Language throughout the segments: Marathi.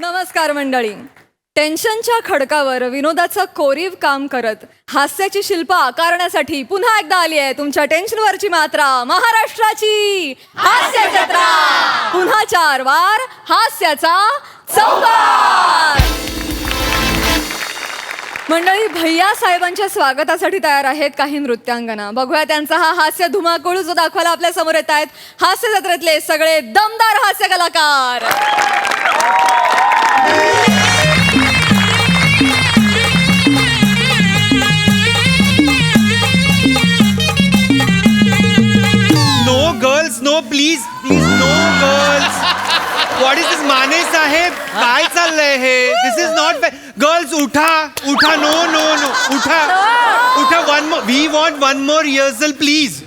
नमस्कार मंडळी. टेन्शनच्या खडकावर विनोदाचं कोरीव काम करत हास्याची शिल्प आकारण्यासाठी पुन्हा एकदा आली आहे तुमच्या टेन्शनवरची मात्रा, महाराष्ट्राची हास्य जत्रा. पुन्हा 4 वार हास्याचा संवाद. मंडळी, भैया साहेबांच्या स्वागतासाठी तयार आहेत काही नृत्यांगना. बघूया त्यांचा हा हास्य धुमाकूळ जो दाखवायला आपल्या समोर येत आहेत हास्य जत्रेतले सगळे दमदार हास्य कलाकार. No girls, no please please, no girls. What is this माने साहेब, काय चाललंय हे? This is not girls. उठा उठा, नो नो नो, उठा उठा. One more, we want one more rehearsal please.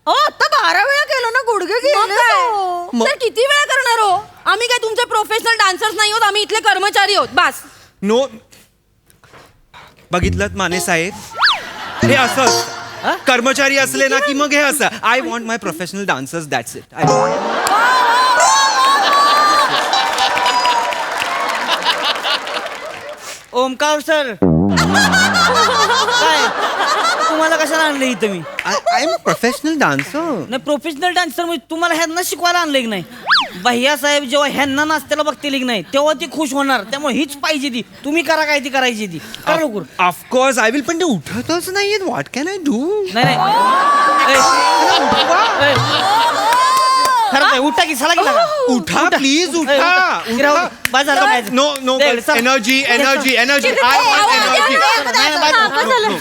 आता 12 वेळा केलं ना, गुडघे गेले. सर, किती वेळा करणार हो? आम्ही काय तुमचे प्रोफेशनल डान्सर्स नाही आहोत, आम्ही इथले कर्मचारी आहोत. बस. नो, बघितलं माने साहेब, हे असं असतं. कर्मचारी असले ना की मग हे असं. I want my professional dancers, that's it. Omkar sir, काय तुम्हाला कशाला आणलं इथं? मी आय एम प्रोफेशनल डान्सर. नाही, प्रोफेशनल डान्सर म्हणजे तुम्हाला ह्यांना शिकवायला आणलं की नाही? भैया साहेब जेव्हा ह्यांना नाचत्याला बघतील की नाही तेव्हा ती खुश होणार. त्यामुळे हीच पाहिजे ती. तुम्ही करा काय ती करायची ती करा लवकर. ऑफकोर्स आय विल, पण ते उठतच नाहीये. What can I do? नाही नाही खरं नाही, उठा की सला की लागा. उठा प्लीज, उठा. No no, energy energy energy. I want energy.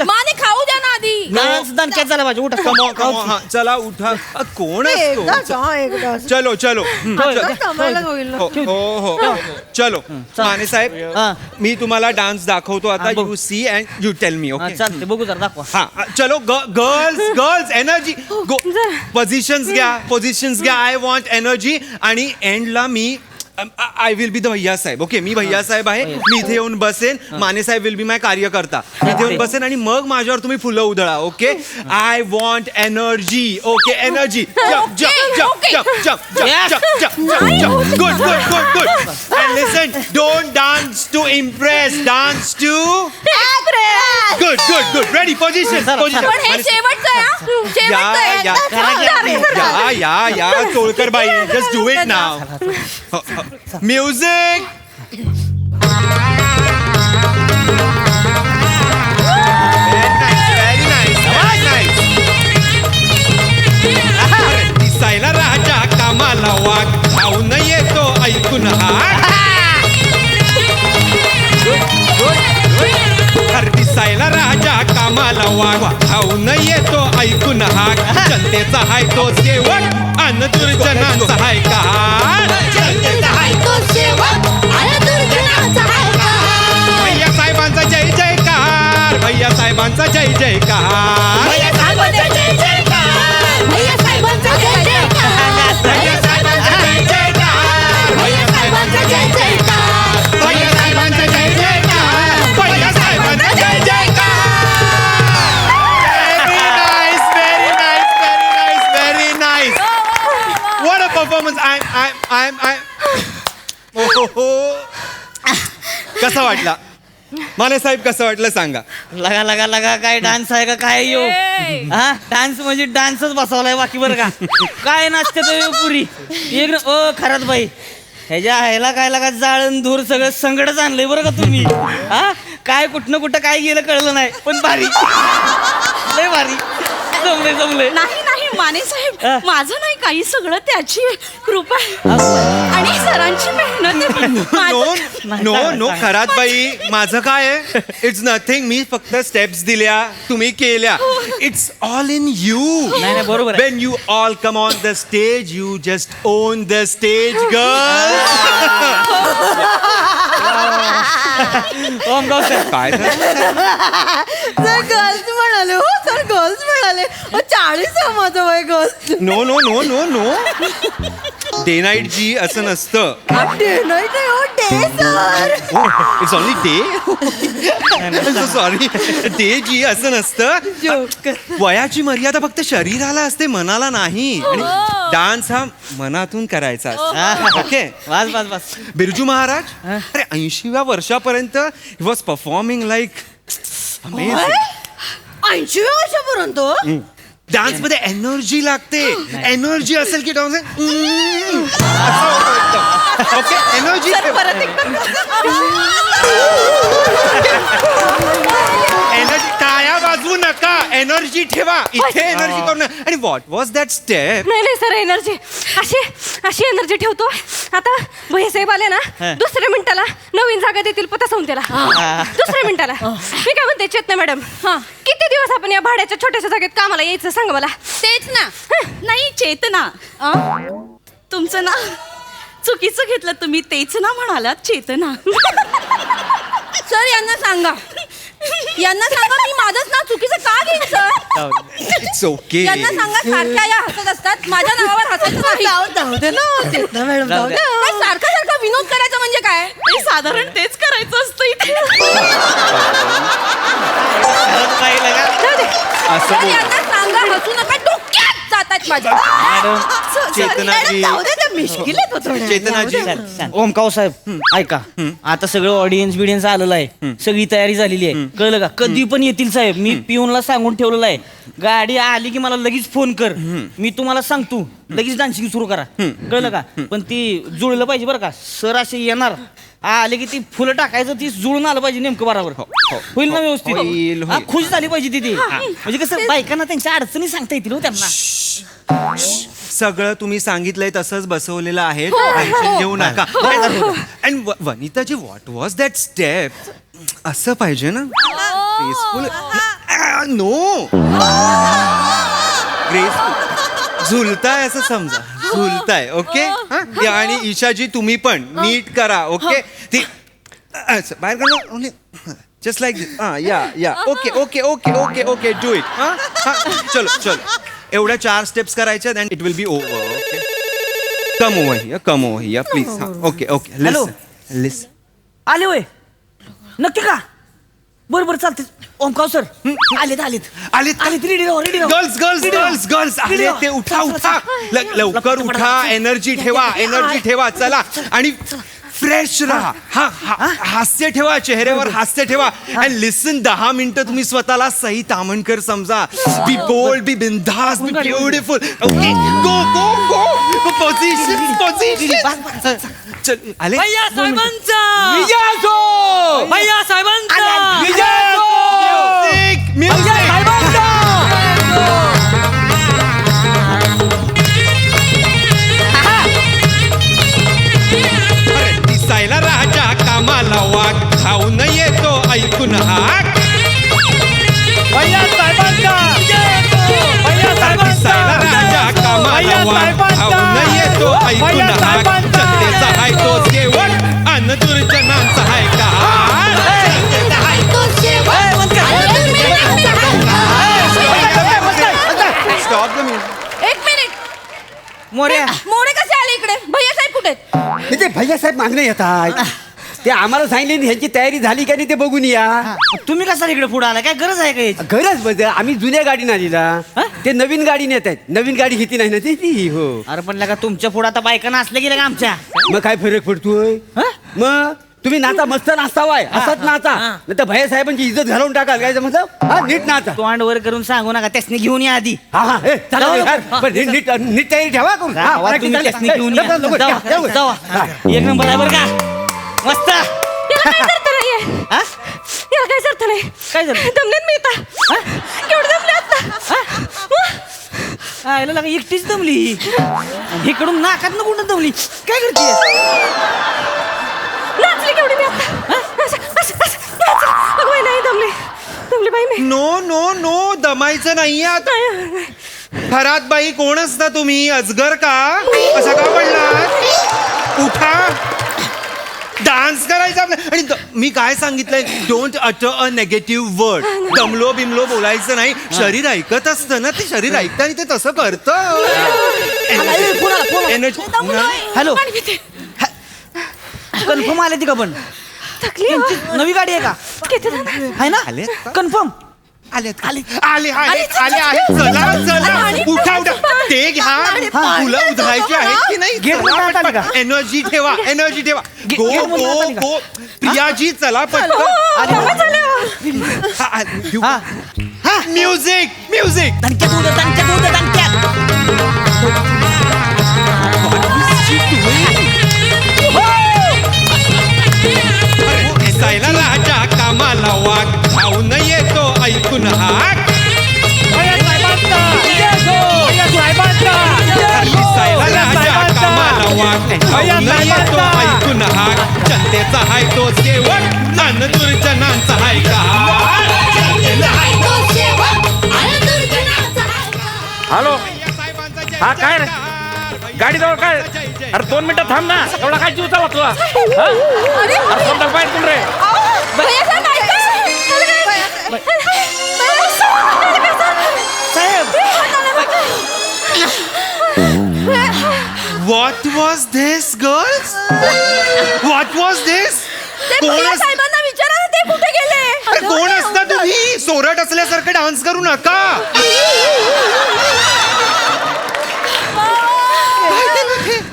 माने खाऊ द्या ना आधी. दणक्यात झाला पाहिजे. उठा. हा, चला उठा. कोण असतो? चलो चलो. हो हो हो, चलो. माने साहेब, मी तुम्हाला डान्स दाखवतो आता. You see and you tell me. Okay, चालते, बघू जरा दाखवा. हा, चलो. Girls girls, energy. पोझिशन्स घ्या, पोझिशन्स घ्या. I want energy. आणि एंडला मी आय विल बी द भैया साहेब. ओके, मी भैया साहेब आहे. मी इथे येऊन बसेन. माने साहेब विल बी माय कार्यकर्ता. इथे येऊन बसेन आणि मग माझ्यावर तुम्ही फुलं उधळा. Okay, I want energy. Okay, energy. Jump jump jump jump jump jump jump jump. Good good good good. And listen, don't dance to impress, dance to good good good. Ready, position position. पण हे शेवटचं आहे, हा. शेवटचं आहे. या चोळकर बाई, just do it now. Music. Very nice. दिसायला राजा, कामाला वाघ, खाऊन येतो ऐकून हाक. दिसायला राजा, कामाला वाघ, खाऊन येतो ऐकून हाक. जनतेचा हाय तो शेवट, अन दुर्जनांचा हाय का? भैया साहेबांचा जय जयकार, भैया साहेबांचा जय जयकार. भैया साहेबांचा जय जयकार, भैया साहेबांचा जय जयकार. भैया साहेबांचा जय जयकार, भैया साहेबांचा जय जयकार. भैया साहेबांचा जय जयकार, भैया साहेबांचा जय जयकार. Very nice, very nice, very nice, very nice. What a performance. I'm कसा वाटला माने साहेब? कसं वाटलं सांगा. लगा लगा लगा, काय डान्स आहे का काय? यो हा, डान्स म्हणजे डान्सच बसवलाय बाकी. बरं का काय नाचते तो पुरी एक. ओ खरंच बाई, ह्याच्या ह्याला काय लागा जाळण धूर सगळं संगडच आणलंय बरं का तुम्ही. हा, काय कुठनं कुठं काय गेलं कळलं नाही, पण भारी, लय भारी. जमले जमले. नाही नाही माने साहेब, माझं नाही काही, सगळं त्याची कृपा आणि सरांची मेहनत आहे. नो नो नो, खरात बाई, माझं काय आहे? It's nothing. मी फक्त स्टेप्स दिल्या, तुम्ही केल्या. It's all in you. नाही नाही, बरोबर आहे. When you all come on the stage, you just own the stage, girl. ओमगाव सर, काय सर गर्ल्स म्हणाले. हो सर, गर्ल्स म्हणाले. 40 आहे माझं वय. Girls. No no no no no. Day night जी असं नसतं. Sir it's only day. Sorry, day जी असं नसतं. वयाची मर्यादा फक्त शरीराला असते, मनाला नाही. आणि डान्स हा मनातून करायचा असतो. ओके. बस बस बस. बिरजू महाराज अरे 80व्या वर्षापर्यंत ही वॉज परफॉर्मिंग लाईक 80 वर्षापर्यंत डान्स मध्ये एनर्जी लागते. एनर्जी असेल की डान्स ओके. एनर्जी एनर्जी टाळ्या वाजवू नका. एनर्जी ठेवा इथे. एनर्जी करू नका. आणि व्हॉट वॉज दॅट स्टेप? नाही सर एनर्जी अशी अशी एनर्जी ठेवतो. आता भैयासाहेब आले ना दुसऱ्या मिनिटाला नवीन जागा देतील पता संस्थेला. दुसऱ्या मिनिटाला मी काय म्हणते चेतना मॅडम, किती दिवस आपण या भाड्याच्या छोट्याशा जागेत कामाला यायचं सांगा मला. तेच ना. नाही चेतना, तुमचं ना चुकीचं घेतलं तुम्ही. तेच ना म्हणालात, चेतना. सर यांना सांगा मी माझंच नाव चुकीचं का घेईन सर. It's okay. यांना सांगा सारख्या या हसत असतात, माझ्या नावावर हसायचं नाही. जाऊ दे ना चेतना मॅडम, जाऊ दे. काय सारखं सारखं विनोद करायचा म्हणजे काय. ते साधारण तेच करायचं असतं इथे. असं बोल. यांना सांगा हसू नका, डोक्यात जातात माझ्या. चेतनाजी चेतनाजी ओमकाव साहेब ऐका, आता सगळं ऑडियन्स बिडियन्स आलेलं आहे, सगळी तयारी झालेली आहे. कळलं का? कधी पण येतील साहेब. मी पिऊनला सांगून ठेवलेलं आहे, गाडी आली की मला लगेच फोन कर. मी तुम्हाला सांगतो, लगेच डान्सिंग सुरू करा. कळलं का? पण ती जुळलं पाहिजे बरं का. सर असे येणार आले की ती फुलं टाकायचं, ती जुळून आलं पाहिजे नेमकं बरोबर. होईल ना व्यवस्थित? होईल. हा, खुश झाली पाहिजे ती. म्हणजे कसं बायकांना त्यांच्या अडचणी सांगता येतील हो त्यांना. सगळं तुम्ही सांगितलंय तसंच बसवलेलं आहे. टेन्शन घेऊ नका. And Vanita ji what was that step असं पाहिजे ना. ग्रेसफुल. No graceful. झुलताय असं समजा. झुलताय. ओके. आणि ईशाजी तुम्ही पण नीट करा. ओके. ती असं बाहेर करा. जस्ट लाईक दिस. या okay okay okay okay okay do it. चलो चलो. एवढ्या 4 स्टेप्स करायच्या and it will be over. Okay. Come over here, come over here please. Okay okay. Hello. लिसन. आले होय? नक्की का? बरोबर चालते. ओमकाव सर आलेत आलेत आलेत. आलेत. Ready ready. Girls girls girls girls आले ते. उठा उठा. लवकर उठा. एनर्जी ठेवा. एनर्जी ठेवा. चला. आणि फ्रेश राहा. हास्य ठेवा. चेहऱ्यावर हास्य ठेवा. अँड लिसन. 10 मिनिटं तुम्ही स्वतःला सई तामणकर समजा. बी बोल्ड, बी बिंदास, be beautiful. Okay. Go go go. Position position. चल आले. भैया साहेबांचा विजय असो. भैया साहेबांचा विजय असो. Music music. दिसायला राजा कामाला वाट खाऊन येतो ऐकून हाक. भैया साहेबांचा भैया दिसायला राजा कामाला वाट खाऊन येतो ऐकून हाक. सत्तेचा हाय तो शेवट अन दुर्जनांचा हाय का. Stop the music. एक मिनिट. मोर्या मोरे कसे आले इकडे. भैयासाहेब कुठे आहेत? म्हणजे भैयासाहेब मागणे येतात. ते आम्हाला सांगितले ह्यांची तयारी झाली का नाही ते बघून या. तुम्ही कसा इकडे पुढे आला? काय गरज आहे का याची? गरज बघ, आम्ही जुन्या गाडीने आलेला. ते नवीन गाडी नेत आहेत. नवीन गाडी घेतली नाही ना ती. हो. अरे पण का तुमच्या पुढे आता बायकांना असल्या गेल्या का आमच्या? मग काय फरक पडतोय? मग तुम्ही नाचा मस्त नाचतावाय. असंच नाचा. नाही तर भैयासाहेबांची इज्जत घालवून टाकाल. काय समजा. हा नीट नाचा. तोंड वर करून सांगू नका. त्यासनी घेऊन या आधी. हा नीट नीट तयारी ठेवा करून. गावात तुम्ही त्यासनी घेऊन या. जावा. एक नंबर आहे बरं का. मस्त. याला काय अर्थ नाहीये. याला काहीच अर्थ नाही. काय झालं? दमलेत मी आता. केवढे दमले आता. याला लागा एकटीच दमली. इकडून नाकात न कुठं दमली. काय करते? नाचली केवढी मी आता. अगं बाई नाही दमली. दमली बाई मी. नो नो नो दमायचं नाहीये आता. फरात बाई कोण असता तुम्ही? अजगर का? असा का पडला? उठा. डान्स करायचा आपल्या. आणि मी काय सांगितलंय, don't utter a negative word. दमलो बिमलो बोलायचं नाही. शरीर ऐकत असतं ना. ते शरीर ऐकतं आणि ते तसं करतं. एनर्जी हॅलो कन्फर्म आले ती का पण थकली हो. त्यांची नवी गाडी आहे का किती जण? आहे ना आले? कन्फर्म आले चला उठा ते घ्या फुलं उधळायची आहेत की नाही गेट मध्ये आत आली का? एनर्जी ठेवा गो गेट मध्ये आत गो आली का? गो प्रियाजी चला हो, पटकन तेव्हा झालं हो. म्युझिक दणक्यात उद्या दिसायला राजा कामाला वाघ खाऊन येतो ऐकून हाक दिसायला राजा कामाला वाघ खाऊन येतो ऐकून हाक जनतेचा हाय तो शेवट अन दुर्जनांचा हाय का हॅलो हा काय रे गाडी जवळ काय अरे 2 मिनिटं थांब ना एवढा काय जीव चालला तुला अरे कोणता पाहिजे तुला रे भैया साहेब, ऐका. What was this, girls? What was this? साहेबांना विचारा ना, ते कुठे गेले? अरे कोण असता तुम्ही सोरट असल्यासारखं डान्स करू नका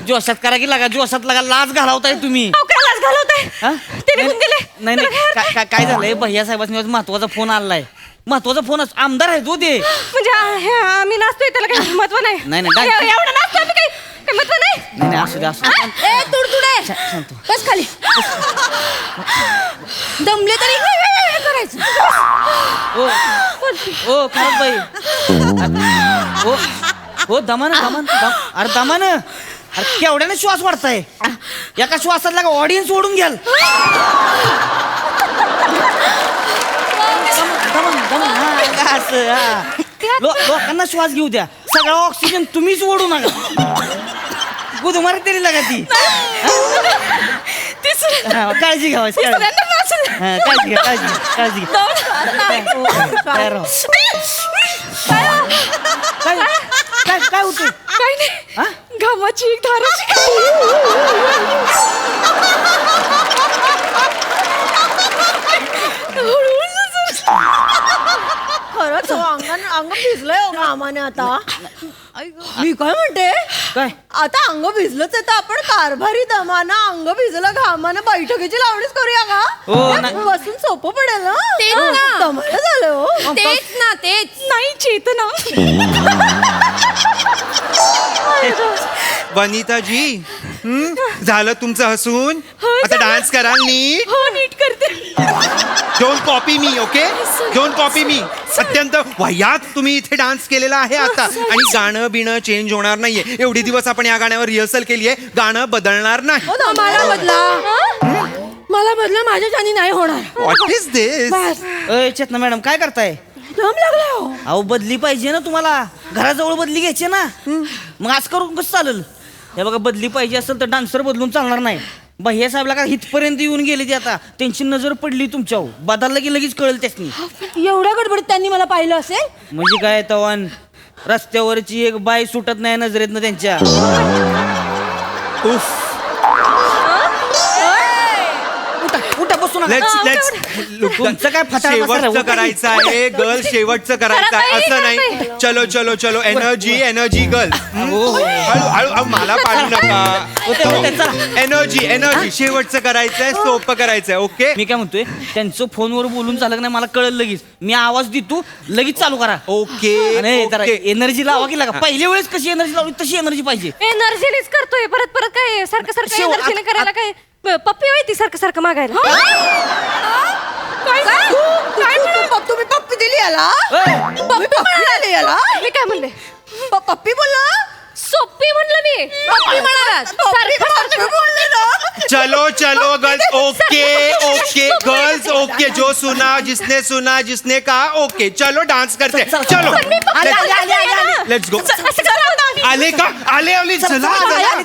जोशात करा की लागा जोशात लागा लाज घालावताय तुम्ही अहो, काय लाज घालवताय? हा? ते निघून गेले. नाही काय झालंय भैया साहेबांनी आज महत्वाचा फोन आलाय महत्वाचा फोन आमदार आहे तो ते म्हणजे हे आम्ही नाचतोय त्याला काही महत्व नाही. नाही, एवढं नाचतोय आम्ही, काही महत्व नाही. नाही असू दे असू दे. ए तुडतुडे शांत. बस खाली. दमले तरी करायचं. ओ खरंच बाई ओ दमान अरे दमान अरे केवढ्याने श्वास वाढताय एका श्वासात लागा ऑडियन्स ओढून घ्याल दमन हा, असं, हा. लोकांना श्वास घेऊ द्या सगळा ऑक्सिजन तुम्हीच ओढू नका गुदमारी तरी लागा ती हा, काळजी घ्या काळजी घ्या तयार राहा. काय होतंय काही नाही. हा? घामाची एक धाराची खरंच अंग भिजलंय हो घामाने आता मी काय म्हणते काय आता अंग भिजलंच आहे तर आपण कारभारी दमाना अंग भिजलं घामानं बैठकीची लावणीच करूया का हो, नाही. बसून सोपं पडेल ना तेच ना. दमानं झालं हो तेच ना तेच नाही चेतना. वनिताजी झालं तुमचं हसून आता डान्स कराल नीट हो नीट करते. Don't copy me okay don't copy me अत्यंत वह्यात तुम्ही इथे डान्स केलेला आहे आता आणि गाणं बिणं चेंज होणार नाहीये एवढे दिवस आपण या गाण्यावर रिहर्सल केली आहे गाणं बदलणार नाही हो ना, मला बदला माझ्या जानी नाही होणार व्हॉट इज दिस बस अय चेतना मॅडम काय करताय दम लागला हो अहो बदली पाहिजे ना तुम्हाला घराजवळ बदली घ्यायची ना मग आज करून कसं चालेल हे बघा बदली पाहिजे असेल तर डान्सर बदलून चालणार नाही भैया साहेबला का इथपर्यंत येऊन गेले ते आता त्यांची नजर पडली तुमच्यावर बदललं की लगेच कळेल त्यासनी एवढ्या गडबडीत त्यांनी मला पाहिलं असेल म्हणजे काय तवान रस्त्यावरची एक बाई सुटत नाही नजरेतनं त्यांच्या उफ उठा बसू नका लेट्स तुमचं काय फटाफट शेवटचं करायचं आहे गर्ल शेवटचं करायचं आहे असं नाही चलो एनर्जी गर्ल हळू मला पाडू नका एनर्जी शेवटचं करायचंय सोपं करायचंय ओके मी काय म्हणतोय त्यांचं फोनवर बोलून चालत नाही मला कळलं लगेच मी आवाज देतो लगेच चालू करा ओके नाही जरा एनर्जी लावा की लागा पहिल्या वेळेस कशी एनर्जी लावली तशी एनर्जी पाहिजे एनर्जीनेच करतोय परत काय सारखं शेव- एनर्जीने करायला काय पप्पी माहिती सारखं मागायला. तुम्ही पप्पी दिली याला ए, पप्पी म्हणाले याला मी काय म्हणले पप्पी बोलला सोप्पी म्हणलं मी पप्पी म्हणाला पप्पी बोलले ना चलो गर्ल्स ओके गर्ल्स ओके जो सुना जिसने कहा ओके चलो डांस करते हैं. चलो लेट्स गो आले का आले चला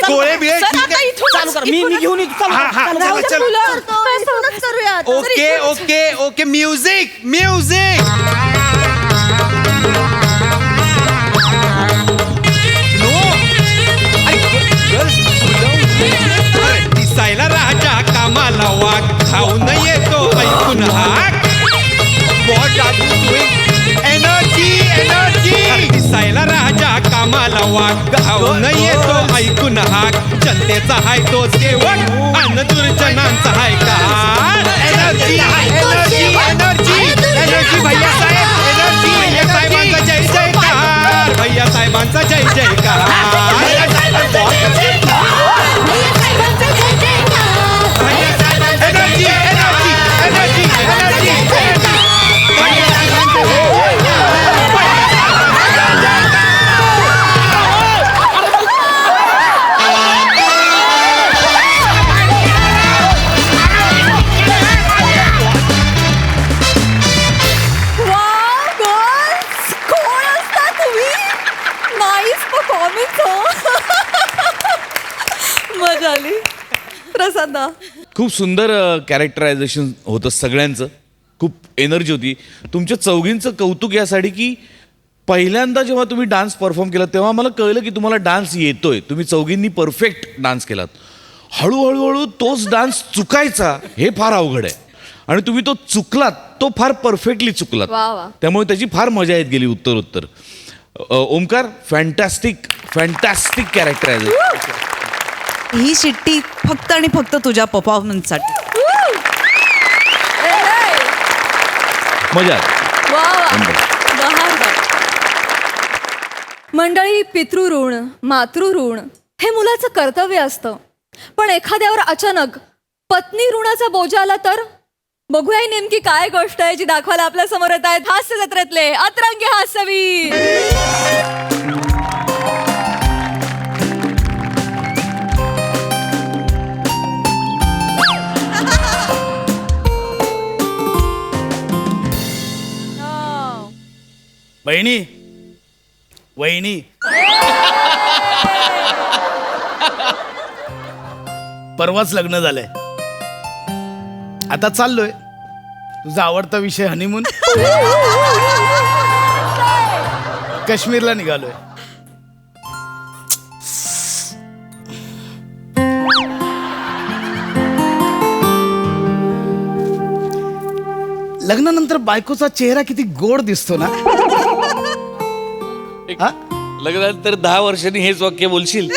गोळे बिळे ठीक आहे चालू करा मी घेऊन येतो चालू हा करा. हा चलो करूया ओके म्युझिक नो कामाला वाघ खाऊन येतो ऐकून हाक. What are you doing? Energy energy. दिसायला राजा कामाला वाघ खाऊन येतो ऐकून हाक. जनतेचा हाय तोच केवळ अन्न दुर्जनांचा हाय का. Energy energy energy energy. भैया साहेब एनर्जी. भैया साहेबांचा जय जयकार. भैया साहेबांचा जय जयकार. Energy energy energy energy. मजा आली प्रसादा. खूप सुंदर कॅरेक्टरायझेशन होतं सगळ्यांचं. खूप एनर्जी होती. तुमच्या चौघींचं कौतुक यासाठी की पहिल्यांदा जेव्हा तुम्ही डान्स परफॉर्म केला तेव्हा मला कळलं की तुम्हाला डान्स येतोय. तुम्ही चौघींनी परफेक्ट डान्स केलात. हळूहळू तोच डान्स चुकायचा हे फार अवघड आहे आणि तुम्ही तो चुकलात तो फार परफेक्टली चुकलात. वा वा. त्यामुळे त्याची फार मजा येत गेली उत्तर. Omkar fantastic fantastic characterisation. ही शिट्टी फक्त आणि फक्त तुझ्या परफॉर्मन्ससाठी. मजा आली. मंडळी, पितृऋण मातृऋण हे मुलाचं कर्तव्य असतं. पण एखाद्यावर अचानक पत्नी ऋणाचा बोजा आला तर बघूया ही नेमकी काय गोष्ट आहे जी दाखवायला आपल्या समोर येत आहेत हास्य जत्रेतले अतरंगी हास्यवीर. बहिणी वहिनी परवाच लग्न झालंय. आता चाललोय. तुझा आवडता विषय हनीमून. काश्मीरला निघालोय. लग्नानंतर बायकोचा चेहरा किती गोड दिसतो ना. हा? लग्नानंतर 10 वर्षांनी हेच वाक्य बोलशील.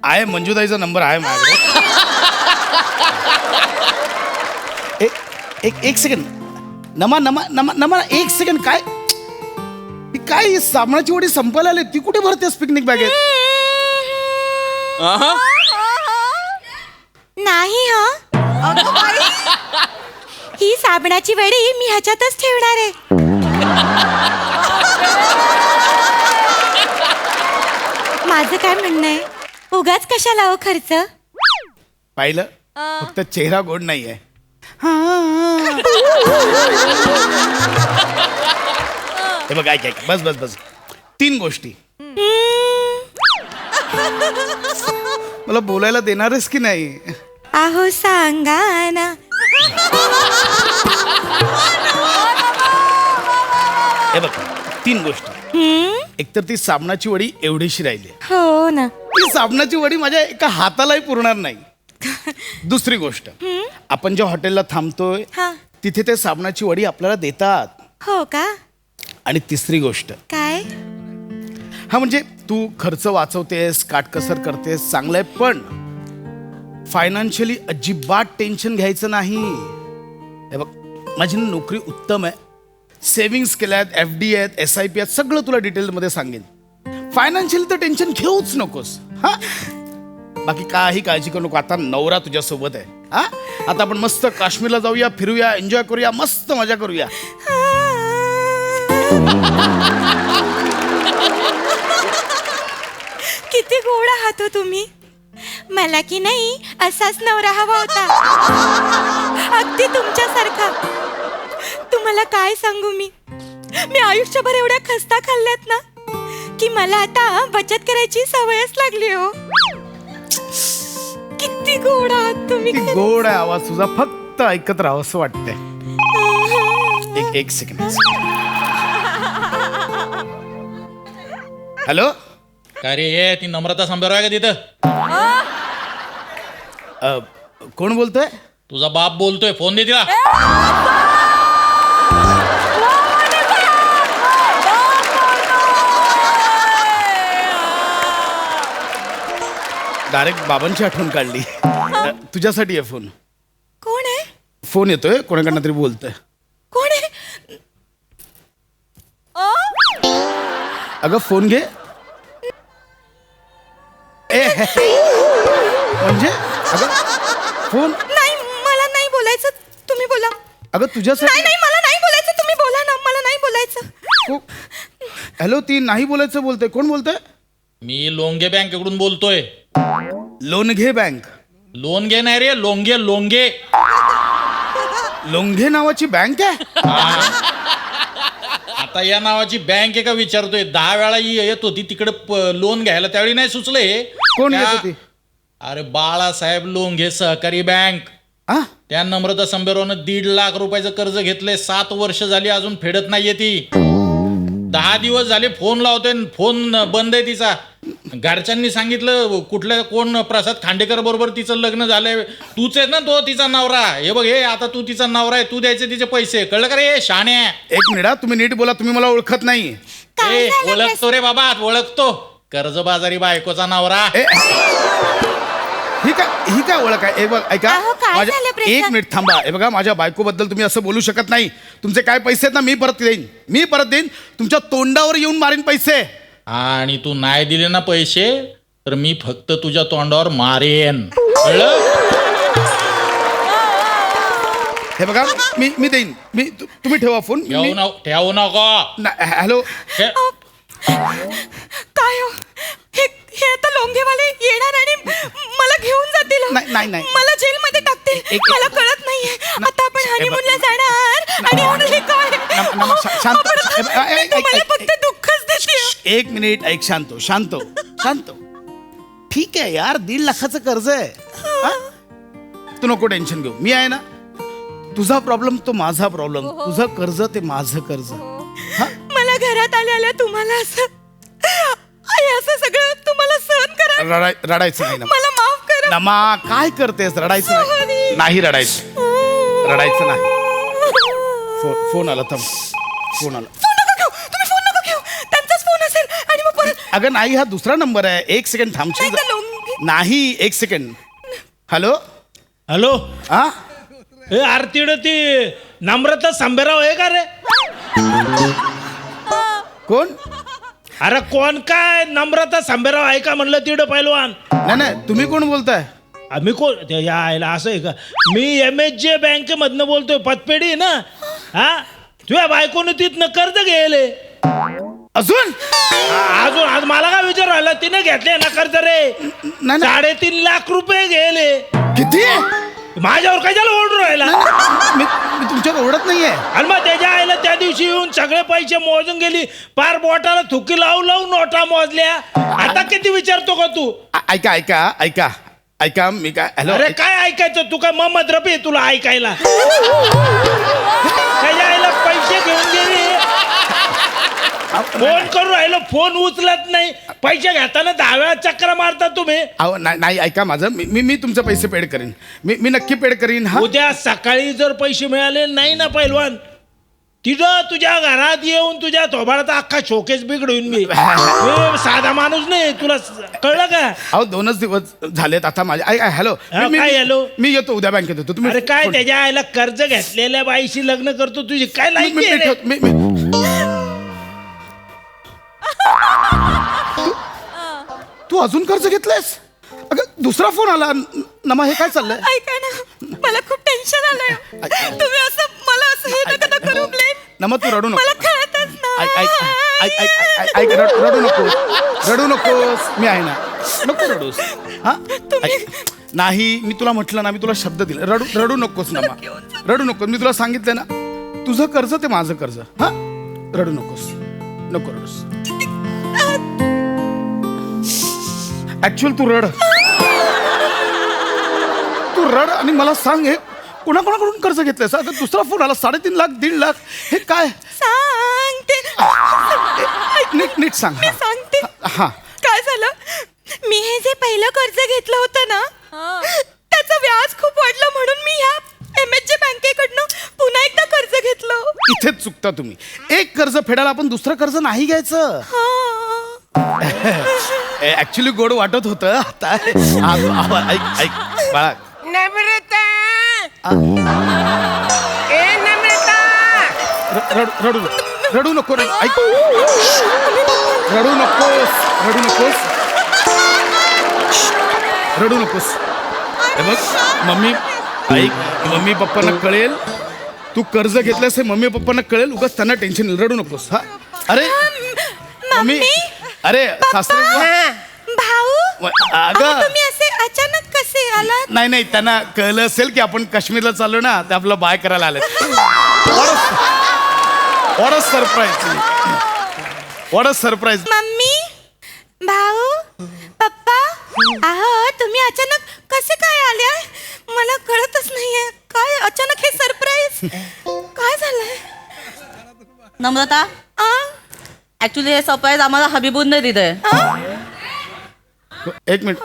आहे मंजुताईचा नंबर आहे माझ्याकडे. एक सेकंड. नमा नमा नमा नमा एक सेकंड. काय काय साबणाची वडी संपायला आली. ती कुठे भरतेस पिकनिक बॅगेत. नाही ही साबणाची वडी मी ह्याच्यातच ठेवणार आहे. माझं काय म्हणणं आहे उगाच कशाला हो खर्च. पाहिलं फक्त चेहरा गोड नाहीये. हे बघ ऐक ऐक. बस बस बस. 3 गोष्टी. मला बोलायला देणारच की नाही. अहो सांगा ना. हे बघ 3 गोष्टी. एकतर ती साबणाची वडी एवढीशी राहिली. हो ना. ती साबणाची वडी माझ्या एका हातालाही पुरणार नाही. दुसरी गोष्ट आपण ज्या हॉटेलला थांबतोय तिथे ते साबणाची वडी आपल्याला देतात. हो का. आणि तिसरी गोष्ट काय. हा म्हणजे तू खर्च वाचवतेस काटकसर करतेस चांगलंय पण फायनान्शियली अजिबात टेन्शन घ्यायचं नाही. हे बघ माझी नोकरी उत्तम आहे. सेव्हिंग्स केल्या आहेत FD आहेत SIP आहेत सगळं तुला डिटेलमध्ये सांगेन. फायनान्शियली तर टेन्शन घेऊच नकोस. हा बाकी काही काळजी करू नको. आता नवरा तुझ्या सोबत आहे. हा आता आपण मस्त काश्मीरला जाऊया फिरूया एन्जॉय करूया मस्त मजा करूया. किती गोड आहात हो तुम्ही. मला की नाही असाच नवरा हवा होता. अगदी तुमच्यासारखा. तुम्हाला काय सांगू मी आयुष्यभर एवढ्या खस्ता खाल्ल्यात ना की मला आता बचत करायची सवयच लागली हो. किती गोड आहात तुम्ही. किती गोड आहे आवाज तुझा. फक्त ऐकत राहावं असं वाटतंय. एक सेकंड. हॅलो काय रे हे ती नम्रता संभ्यावर आहे का तिथं? कोण बोलतोय? तुझा बाप बोलतोय, फोन दे तिला. डायरेक्ट बाबांची आठवण काढली. तुझ्यासाठी आहे फोन. कोण आहे? फोन येतोय, कोणाकडनं तरी बोलतोय. कोण आहे? अगं फोन घे. म्हणजे अगं फोन. नाही, मला नाही बोलायचं, तुम्ही बोला. अगं तुझ्यासाठी. नाही, मला नाही बोलायचं, तुम्ही बोला ना, मला नाही बोलायचं. हॅलो, ती नाही बोलायचं बोलते. कोण बोलतोय? मी लोंगे बँकेकडून बोलतोय. लोणघे बँक. लोन घे नाही रे, लोंगे लोंगे. लोंघे नावाची बँक आहे? आता या नावाची बँक आहे का विचारतोय. 10 वेळा येत होती तिकडे लोन घ्यायला, त्यावेळी नाही सुचलंय. कोण येत होती? अरे बाळासाहेब लोंघे सहकारी बँक. आ? त्या नम्रता संभेरावनं 1.5 लाख रुपयाचं कर्ज घेतलंय. 7 वर्ष झाली अजून फेडत नाहीये ती. 10 दिवस झाले फोन लावतोय, फोन बंद आहे तिचा. घरच्यांनी सांगितलं कोण प्रसाद खांडेकर बरोबर तिचं लग्न झालंय, तूच आहे ना तो तिचा नवरा. हे बघ, हे आता तू तिचा नवरा आहे, तू द्यायचे तिचे पैसे. कळलं का रे शाणे? एक मिनिट, तुम्ही नीट बोला, तुम्ही मला ओळखत नाही. ए, ओळखतो रे बाबा, ओळखतो. कर्जबाजारी बायकोचा नवरा. ही काय ओळख आहे? बघ ऐका, एक मिनिट थांबा. हे बघा, माझ्या बायकोबद्दल तुम्ही असं बोलू शकत नाही. तुमचे काय पैसे आहेत ना, मी परत देईन. तुमच्या तोंडावर येऊन मारीन पैसे. आणि तू नाही दिले ना पैसे तर मी फक्त तुझ्या तोंडावर मारेन. कळलं? हे बघा, मी देईन. तुम्ही ठेवा फोन. ठेवू नको. हॅलो. काय हो? हे आता लोंघेवाले येणार आणि मला घेऊन जातील. नाही. मला जेलमध्ये टाकतील. मला कळत नाहीये. आता आपण हनीमूनला जाणार आणि हे काय? मला फक्त दुःखच देते. एक मिनिट ऐक. शांत. ठीक आहे यार, 1.5 लाखाचं कर्ज आहे. तू नको टेन्शन घेऊ, मी आहे ना. तुझा प्रॉब्लेम तो माझा प्रॉब्लेम. तुझं कर्ज ते माझं कर्ज. मला घरात आल्या तुम्हाला असं सगळं तुम्हाला सहन करा. रडायचं नाही. मला माफ करा. नमा, काय करतेस? रडायचं नाही. रडायचं नाही. फोन आला. थांब, फोन आला. तुम्ही फोन नका घेऊ. त्यांचाच फोन असेल आणि मग परत. अगं नाही, हा दुसरा नंबर आहे. 1 सेकंड थांबशील? नाही, 1 सेकंड. हॅलो. हा, आरतीड ती नम्रता संभेराव आहे का रे? कोण? अरे कोण काय? नम्रता संभेराव आहे का म्हणलं तिकडं पहिलवान. नाही, तुम्ही कोण बोलताय? आम्ही कोण? यायला असं आहे का? मी MHJ बँकेमधनं बोलतोय. पतपेढी ना. हा, तुझ्या बायकोनं तिथनं कर्ज घ्यायले. अजून आज मला काय विचार राहिला? तिने घेतले ना कर्ज रे. 3.5 लाख रुपये घ्यायले. किती? माझ्यावर कशाला ओरडून राहिला? मी तुमच्यावर ओरडत नाहीये. आणि मग त्याच्या आईला त्या दिवशी येऊन सगळे पैसे मोजून गेली. पार बोटाला थुकी लावून नोटा मोजल्या. आता किती विचारतो का तू? ऐका मी काय. हॅलो. अरे काय ऐकायचं? तू काय मोहम्मद रफी आहे तुला ऐकायला? त्याच्या आईला पैसे घेऊन गेली. फोन करून राहिलो, फोन उचलत नाही. पैसे घेताना 10 वेळा चक्र मारता तुम्ही. अहो नाही, ऐका माझं. मी तुमचे पैसे पेड करीन. मी नक्की पेड करीन. हा, उद्या सकाळी जर पैसे मिळाले नाही ना पहिलवान, तिथं तुझ्या घरात येऊन तुझ्या थोबाडाचा अख्खा शोकेस बिघडून मी साधा माणूस नाही. तुला कळलं का? अहो 2च दिवस झालेत आता माझे. हॅलो. काय हॅलो? मी येतो, उद्या बँकेत येतो. तुम्ही अरे काय त्याच्या आईला कर्ज घेतलेल्या बाईशी लग्न करतो? तुझी काय लाईफ? तू अजून कर्ज घेतलंयस? अगं दुसरा फोन आला. नमा, हे काय चाललंय? ऐका ना, मला खूप टेन्शन आलंय. तुम्ही असं मला असं हे नका करू प्लीज. नमा, तू रडू नको. मला कळतच ना. रडू नकोस. मी आहे ना. नको रडूस. हा, नाही, मी तुला म्हटलं ना, मी तुला शब्द दिला. रडू नकोस नमा. रडू नकोस. मी तुला सांगितलं ना, तुझं कर्ज ते माझं कर्ज. हा, रडू नकोस. नको रडूस. ऍक्च्युअल तू रड आणि मला सांग, हे कोणाकोणाकडून कर्ज घेतलंयस? आता दुसरा फोन आला. 3.5 लाख 1.5 लाख. हे काय? सांगते. नीट सांग. सांगते. हा काय झालं मी हे जे पहिलं कर्ज घेतलं होतं ना त्याचं व्याज खूप वाढलं म्हणून मी ह्या MHJ बँकेकडनं पुन्हा एकदा कर्ज घेतलं. इथेच चुकता तुम्ही. एक कर्ज फेडायला आपण दुसरं कर्ज नाही घ्यायचं. ऍक्च्युली गोड वाटत होतं आता. ऐक ऐक बाळा. नम्रता ए नम्रता रडू रडू नको ऐक रडू नकोस रडू नकोस रडू नकोस. हे बघ मम्मी ऐक मम्मी पप्पांना कळेल तू कर्ज घेतल्यास हे मम्मी पप्पांना कळेल उगाच त्यांना टेन्शन येईल. रडू नकोस. हा अरे मम्मी अरे सासरे भाऊ अगं तुम्ही असे अचानक कसे आलात? नाही नाही त्यांना कळलं असेल की आपण काश्मीरला चाललो ना ते आपलं बाय करायला आले. What a surprise what a surprise. Mummy भाऊ पप्पा अहो तुम्ही अचानक कसे काय आले मला कळतच नाहीये. काय अचानक हे सरप्राईज काय झालंय? नम्रता ऍक्च्युली हे सरप्राईज आम्हाला हबीबूनने दिलंय. एक मिनिट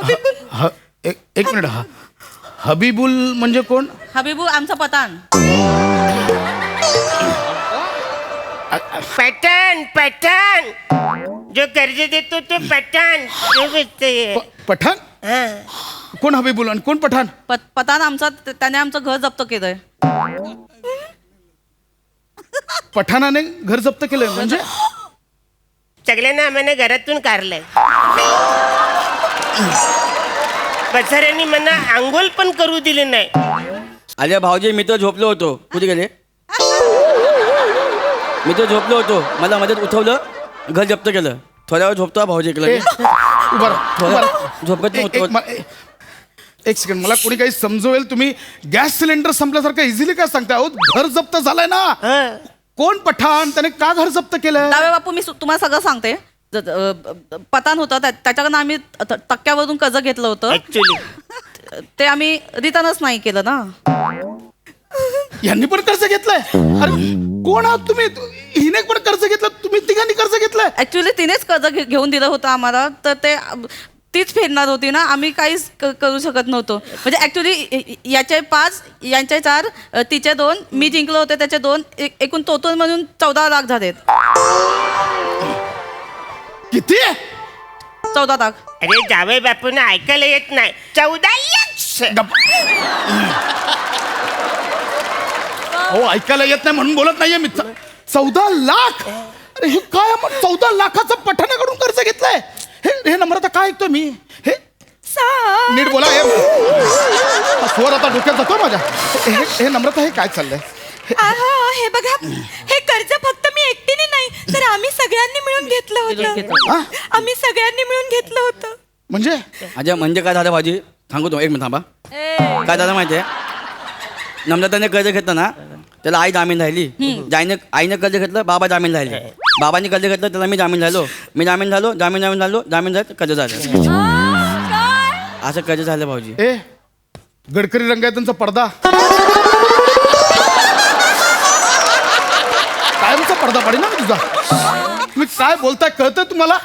एक मिनिट हा हबीबुल म्हणजे कोण? हबीबू आमचा पठाण. पठाण पठाण जो कर्ज देतो तो पठाण पठाण. कोण हबीबुल आणि कोण पठाण? पठाण आमचा त्याने आमचं घर जप्त केलंय. पठाणाने घर जप्त केलंय म्हणजे सगळ्यांना आम्हाला घरातून काढलंय. बचाऱ्यांनी मला आंघोळ पण करू दिले नाही. अरे भाऊजी मी तर झोपलो होतो. कुठे गेले? मी तर झोपलो होतो मला मध्येच उठवलं घर जप्त केलं. थोड्या वेळ झोपतो भाऊजी केलं झोपत नव्हतो. एक सेकंड मला कोणी काही समजवेल. तुम्ही गॅस सिलेंडर संपल्यासारखं इझिली काय सांगता? अहो घर जप्त झालाय ना. कोण पठाण त्याने का घर जप्त केलं? दावे बापू मी तुम्हाला सगळं सांगते. पठाण होतं त्याच्याकडनं आम्ही टक्क्यावरून कर्ज घेतलं होतं. ते आम्ही रिटर्नच नाही केलं ना. यांनी पण कर्ज घेतलंय? अरे कोण आहात तुम्ही? हिने पण कर्ज घेतलं तुम्ही तिघांनी कर्ज घेतलंय? ऍक्च्युली तिनेच कर्ज घेऊन दिलं होतं आम्हाला तर ते तीच फेडणार होती ना. आम्ही काहीच करू शकत नव्हतो. म्हणजे ऍक्च्युली याचे 5 यांचे 4 तिचे 2 मी जिंकलो होते त्याचे 2 एकूण तोतून म्हणून 14 लाख झालेत. किती? 14 लाख. अरे जावई बापूंना ऐकायला येत नाही. 14 लाख. हो ऐकायला येत नाही म्हणून बोलत नाहीये मी. 14 लाख. अरे हे काय आपण 14 लाखाचं पठाणाकडून कर्ज घेतलंय? हे नम्रता काय ऐकतो मी? हे नीट बोला. हे स्वर आता डोक्यात जातो माझ्या. हे नम्रता हे काय चाललंय? हे बघा हे कर्ज फक्त मी एकटीने नाही तर आम्ही सगळ्यांनी मिळून घेतलं होतं. आम्ही सगळ्यांनी मिळून घेतलं होतं. म्हणजे अच्छा म्हणजे काय झालं भाऊजी सांगू तो एक मिनिट थांबा. काय झालं माहितीये नम्रताने कर्ज घेतलं ना त्याला आई जामीन राहिली. आईने कर्ज घेतलं बाबा जामीन राहिले. बाबांनी कर्ज घेतलं त्याला मी जामीन झालो. मी जामीन झालो जामीन झालं कर्ज झालं. असं कर्ज झालं भाऊजी. ए गडकरी रंगायतांचा पडदा कायमचा पडदा पाडी ना तुझा. तुम्ही काय बोलताय कळतंय तुम्हाला?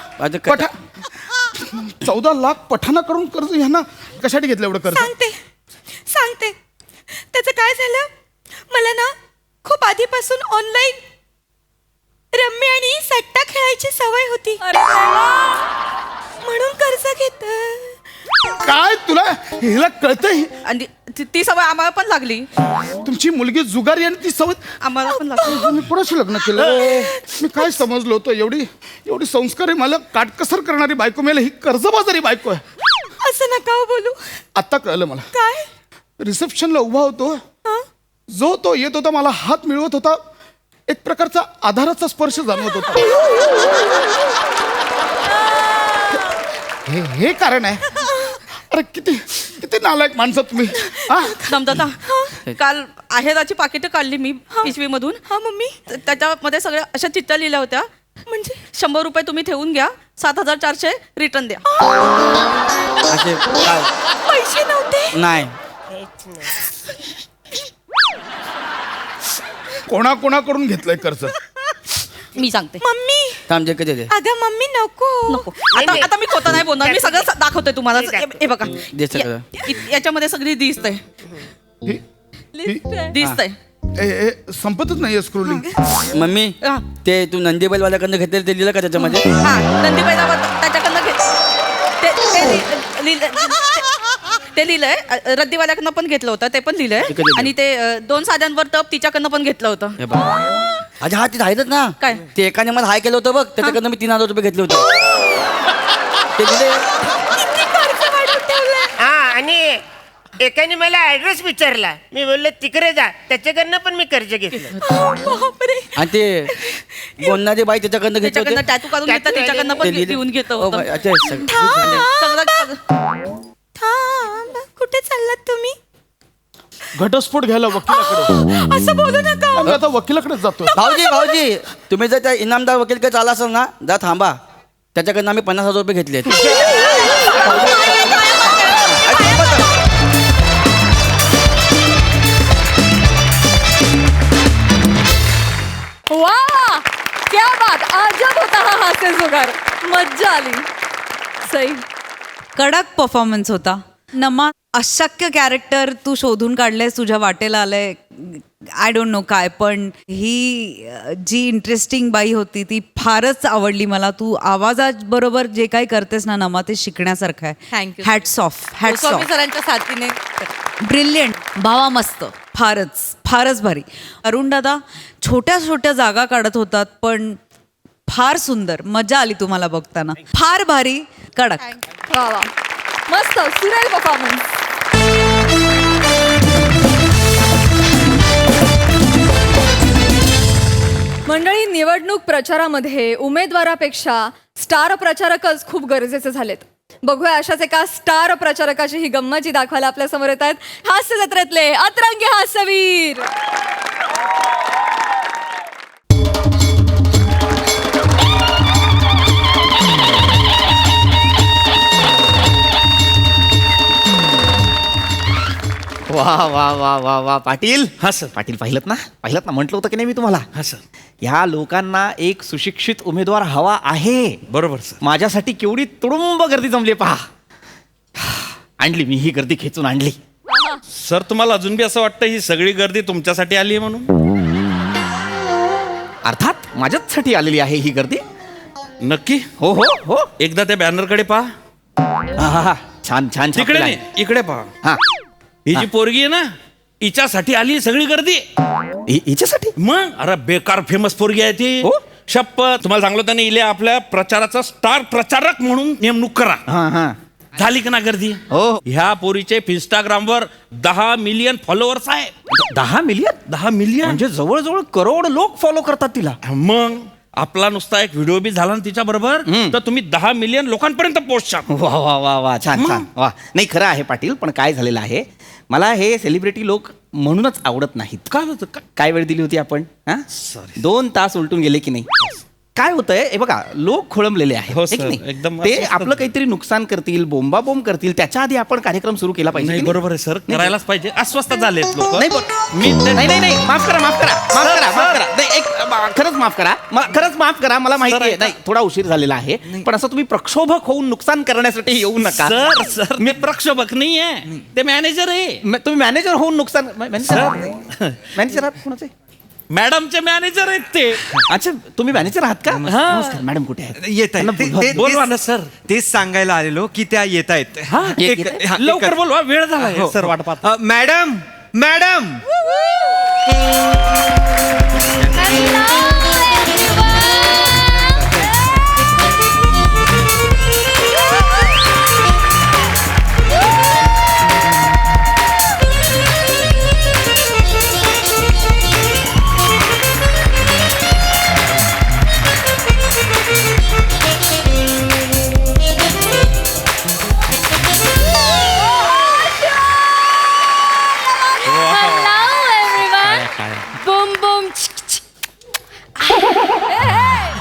14 लाख पठाणाकडून कर्ज ह्यांना कशासाठी घेतलं एवढं कर्ज? सांगते त्याचं काय झालं. मला ना खूप आधीपासून ऑनलाईन रम्मी आणि सट्टा खेळायची सवय होती म्हणून कर्ज घेत. काय तुला हिला कळतंय? आणि ती सवय आम्हाला पण लागली. तुमची मुलगी जुगारी आणि ती सवय आम्हाला पण लागली. मी कोणाशी लग्न केलं? मी काय समजलो होतं एवढी संस्कारी मला काटकसर करणारी बायको मिळाली. ही कर्जबाजारी बायको आहे. असं नका बोलू. आता कळलं मला. काय? रिसेप्शनला उभा होतो जो तो येत होता मला हात मिळवत होता. एक प्रकारचा आधाराचा स्पर्श जाणवत होता. हे कारण आहे. अरे किती नालायक माणसं तुम्ही. समजा काल आहेराची पाकिटं काढली मी पिशवीमधून. हा मम्मी त्याच्यामध्ये सगळ्या अशा चिठ्ठ्या लिहिल्या होत्या. म्हणजे 100 रुपये तुम्ही ठेवून घ्या 7,400 रिटर्न द्या. असे काय पैसे नव्हते. नाही कोणाकोणाकडून घेतलंय कर्ज? मी सांगते. मम्मी थांब जे दे अगं मम्मी नको नको आता मी खोटं नाही बोलणार, मी सगळं दाखवतोय तुम्हाला. हे बघा दे सगळं. याच्यामध्ये सगळी दिसतंय दिसतंय. संपतच नाहीये स्क्रोलिंग. मम्मी हा. ते तू नंदीबैलवाल्याकडनं घेतलेलं ते लिहिलं का त्याच्यामध्ये? हा नंदीबाईला त्याच्याकडनं ते लिहिलंय. रद्दीवाल्याकडनं पण घेतलं होतं, ते पण लिहिलंय. ठीक आहे. आणि ते 2 साध्यांवर टप तिच्याकडनं पण घेतलं होतं. हे बघ. अच्छा हा ते राहिलंच ना. काय? ते एकाने मला हाय केलं होतं बघ, त्याच्याकडनं मी 3000 रुपये घेतले होते. ते दिले. हा आणि एकाने मला ऍड्रेस विचारला, मी बोललो तिकडे जा, त्याच्याकडनं पण मी कर्ज घेतलं. आणि ते बोलणारी बाई त्याच्याकडनं घेतले होते. त्याच्याकडनं टॅटू काढून घेतलं, तिच्याकडनं पण ते लिहिले. घेऊन घेतो ओ बाई, अच्छा, सगळं. थांब कुठे चाललात तुम्ही? घटस्फोट घ्यायला वकिलाकडे. असं बोलू नका. आम्ही आता वकिलाकडेच जातो. भाऊजी तुम्ही जर त्या इनामदार वकीलकडे चाला असाल ना, जा थांबा. त्याच्याकडनं आम्ही 50,000 रुपये घेतलेत. वा क्या बात, अजब होता हा हास्य जुगार. मज्जा आली. सई कडक परफॉर्मन्स होता. नमा अशक्य कॅरेक्टर तू शोधून काढलंयस, तुझ्या वाटेला आलंय. आय डोंट नो काय, पण ही जी इंटरेस्टिंग बाई होती ती फारच आवडली मला. तू आवाजाबरोबर जे काही करतेस ना नमा, ते शिकण्यासारखं आहे. Thank you. Hats off, hats Goswami of. सरांच्या साथीने ब्रिलियंट, भावा मस्त, फारच भारी. अरुण दादा छोट्या छोट्या जागा काढत होतात, पण फार सुंदर. मजा आली तुम्हाला बघताना. फार भारी, कडक. वा वा, मस्त सुरेल परफॉर्मन्स. मंडळी, निवडणूक प्रचारामध्ये उमेदवारापेक्षा स्टार प्रचारकच खूप गरजेचे झालेत. बघूया अशाच एका स्टार प्रचारकाची ही गंमत जी दाखवायला आपल्या समोर येत आहेत हास्य जत्रेतले अतरंगी हास्यवीर. वा वा वा वा वा पाटील. हा सर. पाटील पाहिलं ना म्हटलं होतं की नाही मी तुम्हाला. हा सर. ह्या लोकांना एक सुशिक्षित उमेदवार हवा आहे. बरोबर सर. माझ्यासाठी केवढी तुडुंब गर्दी जमली पहा. आणली मी ही गर्दी खेचून आणली. सर तुम्हाला अजून बी असं वाटतं ही सगळी गर्दी तुमच्यासाठी आली आहे म्हणून? अर्थात माझ्याचसाठी आलेली आहे ही गर्दी. नक्की? हो हो हो. एकदा त्या बॅनरकडे पहा. हा, हा, हा. छान छान तिकडे छापलेलं नाही, आहे. इकडे पहा. हा ही जी पोरगी आहे ना, हिच्यासाठी आली सगळी गर्दी. हिच्यासाठी मग अरे बेकार फेमस पोरगी आहे ती. हो? शपथ तुम्हाला सांगलो त्याने इले आपल्या प्रचाराचा स्टार प्रचारक म्हणून नेमणूक करा. हा हा झाली का ना गर्दी? हो. ह्या पोरीचे इंस्टाग्रामवर 10 मिलियन फॉलोअर्स आहे. 10 मिलियन 10 मिलियन म्हणजे जवळजवळ करोड लोक फॉलो करतात तिला. मग आपला नुसता एक व्हिडिओ बी झाला ना तिच्या बरोबर, तर तुम्ही 10 मिलियन लोकांपर्यंत पोहोचशाल. वा वा वा वा छान छान वा. नाही खरं आहे पाटील, पण काय झालेलं आहे, मला हे सेलिब्रिटी लोक म्हणूनच आवडत नाहीत. काय होतं काय वेळ दिली होती आपण? 2 तास उलटून गेले की नाही. काय होतंय हे बघा, लोक खोळंबलेले आहेत हो, है सर. की नाही? एकदम ते अस्वस्थ आपलं काहीतरी नुकसान करतील, बोंबाबोंब करतील, त्याच्या आधी आपण कार्यक्रम सुरू केला पाहिजे नाही, की नाही? बरोबर आहे सर, करायलाच पाहिजे. अस्वस्थ झालेत लोक. नाही नाही नाही नाही, माफ करा माफ करा माफ करा माफ करा. नाही, खरंच माफ करा, खरंच माफ करा. मला माहिती आहे नाही थोडा उशीर झालेला आहे, पण असं तुम्ही प्रक्षोभक होऊन नुकसान करण्यासाठी येऊ नका. सर मी प्रक्षोभक नाही आहे, ते मॅनेजर आहे. तुम्ही मॅनेजर होऊन नुकसान मॅनेजर आहात कोणाचे? मॅडमचे मॅनेजर आहेत ते. अच्छा तुम्ही मॅनेजर आहात का? नमस्कार मॅडम कुठे आहेत? येत त्यांना बोलवा. आहेत. बोलवा ना सर. तेच सांगायला आलेलो की त्या येत आहेत. लवकर बोलवा, वेळ झाला सर, वाट पाहतो. मॅडम मॅडम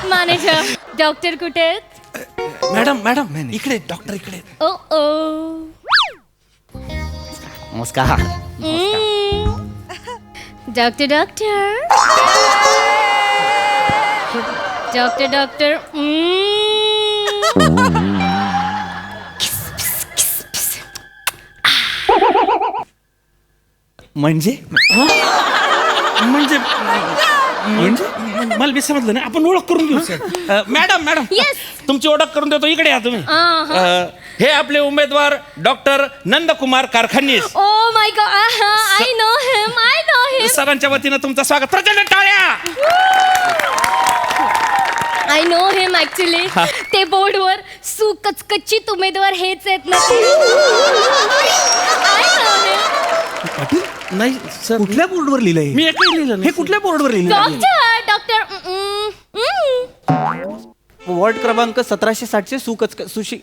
मॅनेजर डॉक्टर कुठे आहेत? मॅडम इकडे डॉक्टर इकडे. ओ ओ नमस्कार. डॉक्टर डॉक्टर डॉक्टर म्हणजे म्हणजे म्हणजे मला बी समजलं नाही, आपण ओळख करून घेऊ सर. Madam madam Yes. तुमची ओळख करून देतो, इकडे या तुम्ही. हे आपले उमेदवार doctor Nandkumar Karkhanis. Oh my God, I know him. सरांच्या वतीनं तुमचं स्वागत. प्रचंड टाळ्या. I know him actually. ते बोर्डवर सुकचकचित उमेदवार हेच आहेत ना. I know him. नाही सर, कुठल्या बोर्डवर लिहिलंय? मी एकही लिहिलं हे नाही. कुठल्या बोर्डवर लिहिलंय? डॉक्टर वॉर्ड क्रमांक 1760 सुशी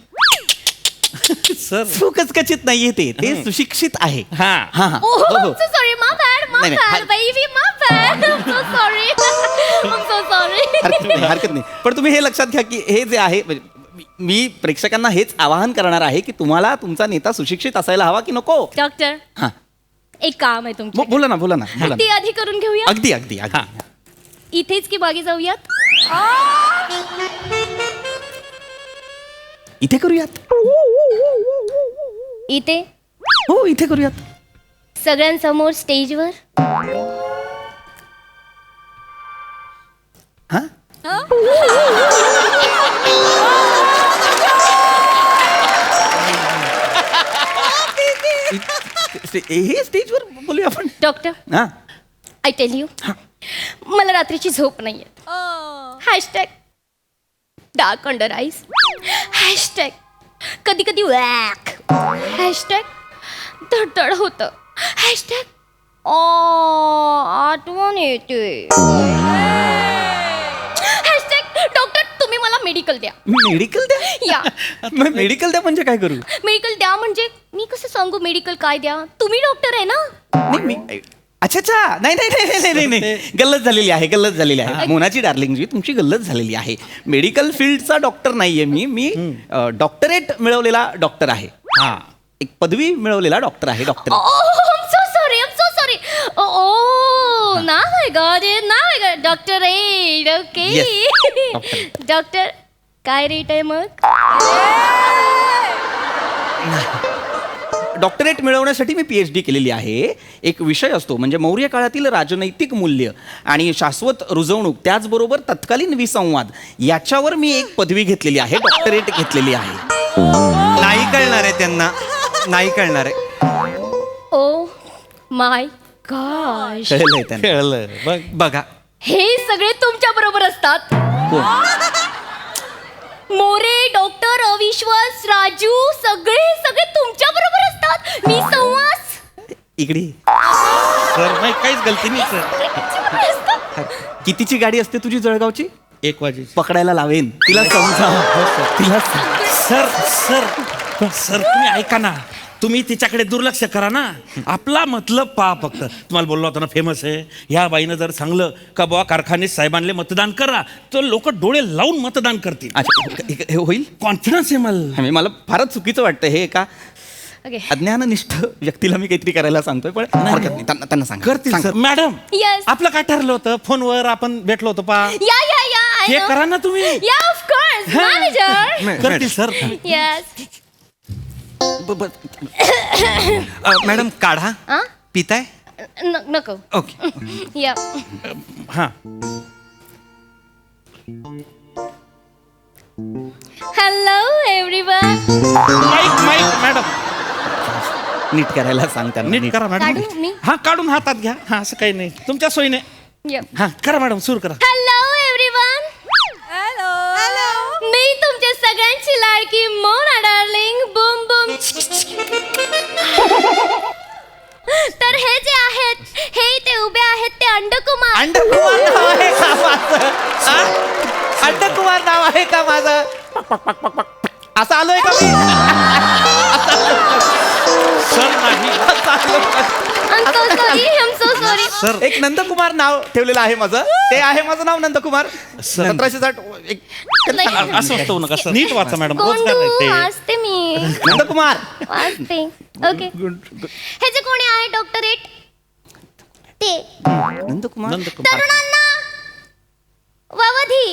सर सुकचकचित नाहीये ते सुशिक्षित आहे. हा हा हा Oh, हो, हो. I'm so sorry, my bad, नाही, नाही. baby, my bad. I'm so sorry. I'm so sorry. हरकत नाही. पण तुम्ही हे लक्षात घ्या की हे जे आहे म्हणजे मी प्रेक्षकांना हेच आवाहन करणार आहे की तुम्हाला तुमचा नेता सुशिक्षित असायला हवा की नको. डॉक्टर, हा एक काम आहे तुमचं. बोला ना बोला ना बोला ते ना. आधी करून घेऊया. अगदी अगदी अगदी. इथेच की बागी जाऊयात. इथे करूयात. इथे हो इथे करूयात. सगळ्यांसमोर स्टेजवर. हा हे स्टेजवर बोलूया आपण. डॉक्टर, हा आय टेल यू, मला रात्रीची झोप नाहीये. Hashtag dark under eyes. Hashtag कधी कधी वॅक. हॅशटॅग धडधड होतं. हॅशटॅग आठवण येते. हॅशटॅग डॉक्टर तुम्ही मला मेडिकल द्या. मेडिकल द्या. या मेडिकल द्या म्हणजे काय करू? मेडिकल द्या म्हणजे मी कसं सांगू मेडिकल काय द्या? तुम्ही डॉक्टर आहे ना. नाही मी अच्छा अच्छा नाही नाही नाही नाही नाही नाही गल्लत झालेली आहे गल्लत झालेली आहे. मोनाची डार्लिंग जी तुमची गल्लत झालेली आहे. मेडिकल फील्डचा डॉक्टर नाहीये मी डॉक्टरेट मिळवलेला डॉक्टर आहे. हा एक पदवी मिळवलेला डॉक्टर आहे. Doctor I'm so sorry. Oh, now I got it. Dr. Aid, okay. Yes, doctor काय रेट आहे मग? डॉक्टरेट मिळवण्यासाठी मी PhD केलेली आहे. एक विषय असतो म्हणजे मौर्य काळातील राजनैतिक मूल्य आणि शाश्वत रुजवणूक त्याचबरोबर तत्कालीन विसंवाद याच्यावर मी एक पदवी घेतलेली आहे. डॉक्टरेट घेतलेली आहे. नाही कळणार आहे त्यांना, नाही कळणार आहे. ओ माय गॉश, कळलंय त्यांना. खेळलं बघ. बघा हे सगळे तुमच्या बरोबर असतात. कोण? मोरे, डॉक्टर, अविश्वास, राजू सगळे तुमच्या बरोबर असतात. मी संवास इकडे सर नाही, काहीच गलती नाही सर. कितीची गाडी असते तुझी जळगावची? 1 वाजे. पकडायला लावेन तिला. समजा तिला सर सर सर तुम्ही ऐका ना, तुम्ही तिच्याकडे दुर्लक्ष करा ना. आपला मतलब पहा फक्त. तुम्हाला बोललो होतो ना फेमस आहे. ह्या बाईनं जर सांगलं का बुवा कारखाने साहेबांना मतदान करा तर लोक डोळे लावून मतदान करतील. अच्छा हे होईल. कॉन्फिडन्स आहे मला. मला फारच चुकीचं वाटतं हे. का ओके. अज्ञाननिष्ठ व्यक्तीला मी काहीतरी करायला सांगतोय पण हरकत नाही. त्यांना सांगा. करतील सर. Madam Yes. आपलं काय ठरलं होतं फोनवर आपण भेटलो होतो पहा. या हे करा ना तुम्ही. या ऑफ कोर्स मॅनेजर. करतील सर. यस. मॅडम काढा. पिताय? नको. ओके. या. हा hello everyone. Mic mic madam नीट करायला सांगता. नीट करा मॅडम. काढू मी? हा काढून हातात घ्या. हा असं काही नाही तुमच्या सोयीने. या. हा करा मॅडम सुरू करा. Hello everyone. मी तुमच्या सगळ्यांची लाडकी मोना डार्लिंग बूम बूम. तर हे जे आहेत हे इथे उभे आहेत ते अंडकुमार. अंडकुमार नाव आहे का माझं? अंडकुमार नाव आहे का माझं? असं आलोय का मी? सर नाही. I'm so sorry. सर एक नंदकुमार नाव ठेवलेलं आहे माझं. ते आहे माझं नाव नंदकुमार. 1760 एक असं असतो नका सर. नीट वाचा मॅडम. कोंडू वाचते मी. नंदकुमार. वाचते. ओके. हे जे कोणी आहे डॉक्टरेट ते नंदकुमार. तरुणांना ववधी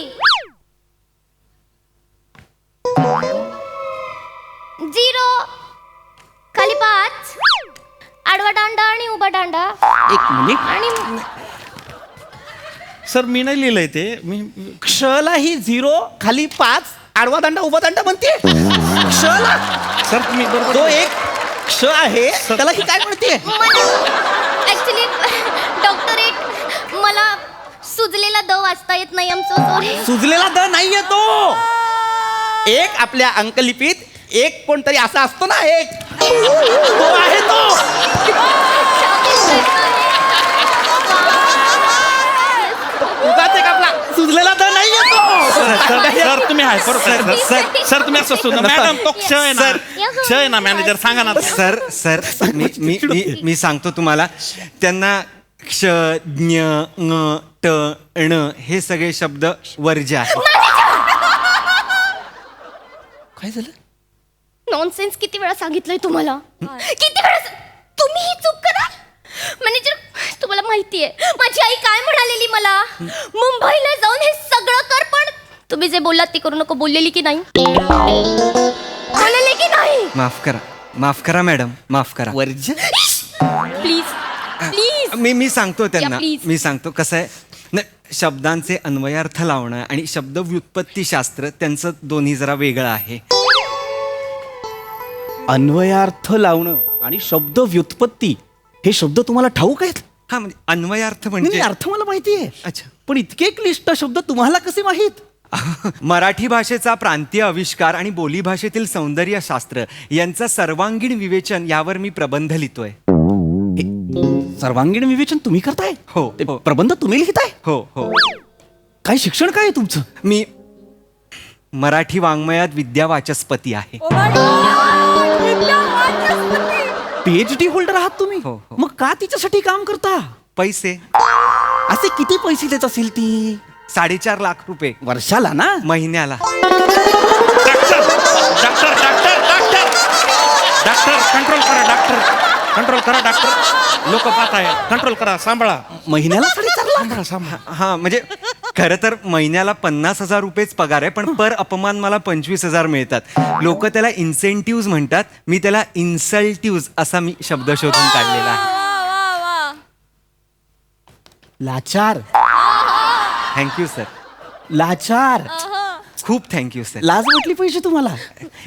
आडवा दांडा आणि उभा दांडा एक मिनिट. आणि सर मी नाही लिहिलंय ते मी क्षला ही 0 खाली 5 आडवा दांडा उभा दांडा म्हणते क्षला. सर तुम्ही बरोबर तो एक क्ष आहे त्याला ही काय म्हणते? ऍक्च्युली डॉक्टरेट मला सुजलेला द वाचता येत नाही. आमचं सॉरी. सुजलेला द नाहीये तो. एक आपल्या अंकलिपीत एक कोणतरी असा असतो ना एक तो आहे तो. उगाच एक आपला सुजलेला द नाहीये तो. सर तुम्ही आहे बरोबर सर तुम्ही असं असतो मॅडम तो क्ष आहे ना क्ष आहे ना मॅनेजर सांगा ना. सर मी सांगतो तुम्हाला त्यांना क्ष ज्ञ ङ ट ण हे सगळे शब्द वर्ज्य आहेत. काय झालं? नॉनसेन्स किती वेळा सांगितलंय तुम्हाला? किती वेळा तुम्ही ही चूक करा. मॅनेजर तुम्हाला माहितीये माझी आई काय म्हणालेली मला? मुंबईला जाऊन हे सगळं कर पण तुम्ही जे बोललात ते करू नको. बोललेली की नाही? बोललेली की नाही? माफ करा मॅडम, माफ करा. वर्ज्य प्लीज प्लीज. मी सांगतो त्यांना. please. मी सांगतो कसं आहे नाही, शब्दांचे अन्वयार्थ लावणं आणि शब्द व्युत्पत्तीशास्त्र त्यांचं दोन्ही जरा वेगळं आहे. अन्वयार्थ लावणं आणि शब्द व्युत्पत्ती हे शब्द तुम्हाला ठाऊक आहेत? हा म्हणजे अन्वयार्थ नाही, म्हणजे अर्थ मला माहिती आहे. अच्छा. पण इतके क्लिष्ट शब्द तुम्हाला कसे माहीत? मराठी भाषेचा प्रांतीय आविष्कार आणि बोलीभाषेतील सौंदर्यशास्त्र यांचा सर्वांगीण विवेचन यावर मी प्रबंध लिहितोय. सर्वांगीण विवेचन तुम्ही करताय? हो, ते हो. प्रबंध तुम्ही लिहिताय? हो हो. काय शिक्षण काय आहे तुमचं? मी मराठी वाङ्मयात विद्यावाचस्पती आहे. PhD होल्डर आहात तुम्ही? हो, हो. मग का तिच्यासाठी काम करता? पैसे असे किती पैसे देत असेल ती? 4.5 लाख रुपये वर्षाला ना? महिन्याला. Doctor doctor doctor doctor doctor control करा डॉक्टर लोक पाहत आहे कंट्रोल करा सांभाळा. महिन्याला 4.5 लाख? हा म्हणजे खरं तर महिन्याला 50,000 रुपयेच पगार आहे, पण पर अपमान मला 25,000 मिळतात. लोक त्याला इन्सेंटिव्ह म्हणतात, मी त्याला इन्सल्टिव्ह असा मी शब्द शोधून काढलेला आहे. लाचार. Thank you sir. लाचार. खूप थँक्यू सर. लाज वाटली पाहिजे तुम्हाला.